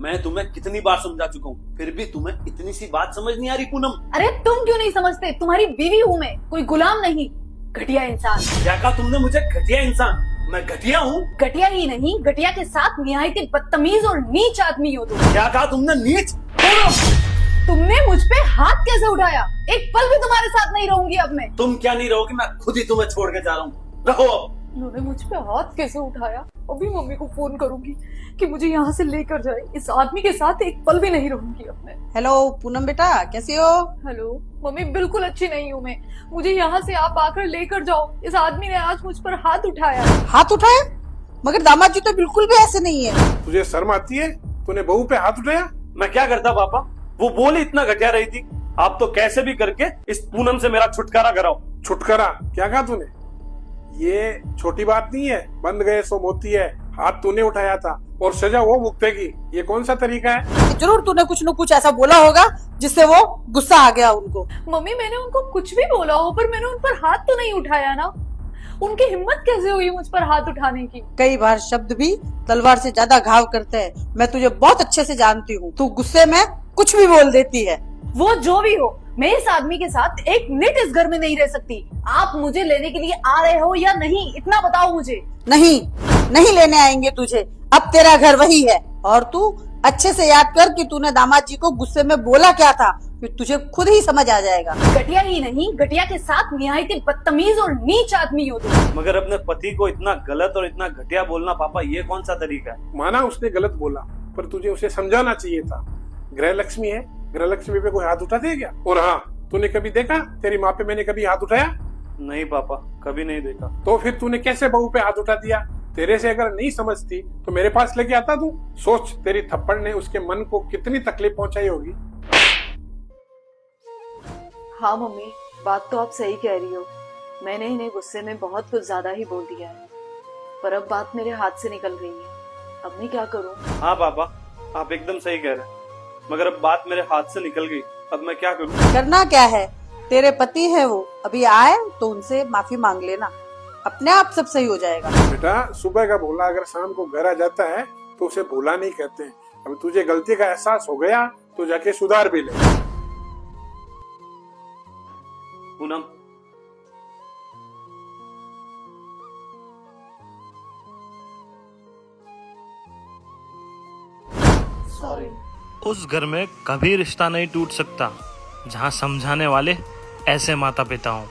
मैं तुम्हें कितनी बार समझा चुका हूँ, फिर भी तुम्हें इतनी सी बात समझ नहीं आ रही पूनम। अरे तुम क्यों नहीं समझते? तुम्हारी बीवी हूँ मैं, कोई गुलाम नहीं। घटिया इंसान। क्या कहा तुमने मुझे? घटिया इंसान? मैं घटिया हूँ? घटिया ही नहीं, घटिया के साथ निहायती बदतमीज और नीच आदमी हो तुम। क्या कहा तुमने? नीच? पूनम! तुमने मुझ पे हाथ कैसे उठाया? एक पल भी तुम्हारे साथ नहीं रहूंगी अब मैं। तुम क्या नहीं रहोगी? मैं खुद ही तुम्हें छोड़ के जा रहा हूँ। रहो अब। उन्होंने मुझ पे हाथ कैसे उठाया? अभी मम्मी को फोन करूंगी कि मुझे यहाँ से लेकर जाए। इस आदमी के साथ एक पल भी नहीं रहूंगी अब मैं। हेलो पूनम बेटा, कैसी हो? हेलो मम्मी, बिल्कुल अच्छी नहीं हूँ मैं। मुझे यहाँ से आप आकर लेकर जाओ। इस आदमी ने आज मुझ पर हाथ उठाया। हाथ उठाया? मगर दामाद जी तो बिल्कुल भी ऐसे नहीं है। तुझे शर्म आती है? तूने बहू पे हाथ उठाया? मैं क्या करता पापा? वो बोली इतना घटिया रही थी। आप तो कैसे भी करके इस पूनम से मेरा छुटकारा कराओ। छुटकारा? क्या कहा तूने? ये छोटी बात नहीं है, बंद गए सो मोती है। हाथ तूने उठाया था और सजा वो भुगतेगी। ये कौन सा तरीका है? जरूर तूने कुछ न कुछ ऐसा बोला होगा जिससे वो गुस्सा आ गया उनको। मम्मी, मैंने उनको कुछ भी बोला हो, पर मैंने उन पर हाथ तो नहीं उठाया ना। उनकी हिम्मत कैसे हुई मुझ पर हाथ उठाने की? कई बार शब्द भी तलवार से ज्यादा घाव करते हैं। मैं तुझे बहुत अच्छे से जानती हूँ। तू गुस्से में कुछ भी बोल देती है। वो जो भी हो, मैं इस आदमी के साथ एक मिनट इस घर में नहीं रह सकती। आप मुझे लेने के लिए आ रहे हो या नहीं, इतना बताओ मुझे। नहीं, नहीं लेने आएंगे तुझे। अब तेरा घर वही है। और तू अच्छे से याद कर कि तूने दामाद जी को गुस्से में बोला क्या था, फिर तुझे खुद ही समझ आ जाएगा। घटिया ही नहीं, घटिया के साथ निहायती बदतमीज और नीच आदमी हो तुम। मगर अपने पति को इतना गलत और इतना घटिया बोलना पापा, ये कौन सा तरीका है? माना उसने गलत बोला, पर तुझे उसे समझाना चाहिए था। गृह लक्ष्मी है, गृह लक्ष्मी पे कोई हाथ उठाते है क्या? और हाँ, तूने कभी देखा तेरी माँ पे मैंने कभी हाथ उठाया? नहीं पापा, कभी नहीं देखा। तो फिर तूने कैसे बहू पे हाथ उठा दिया? तेरे से अगर नहीं समझती तो मेरे पास लेके आता तू। सोच, तेरी थप्पड़ ने उसके मन को कितनी तकलीफ पहुंचाई होगी। हाँ मम्मी, बात तो आप सही कह रही हो। मैंने इन्हें गुस्से में बहुत कुछ ज्यादा ही बोल दिया है, पर अब बात मेरे हाथ से निकल गई है। अब मैं क्या करूँ? हाँ पापा, आप एकदम सही कह रहे हैं, मगर अब बात मेरे हाथ से निकल गई। अब मैं क्या करूँ? करना क्या है? तेरे पति है वो, अभी आए तो उनसे माफी मांग लेना। अपने आप सब सही हो जाएगा। बेटा, सुबह का भोला अगर शाम को घर आ जाता है तो उसे भोला नहीं कहते। अब तुझे गलती का एहसास हो गया तो जाके सुधार भी ले। पूनम, सॉरी। उस घर में कभी रिश्ता नहीं टूट सकता जहां समझाने वाले ऐसे माता पिता हों।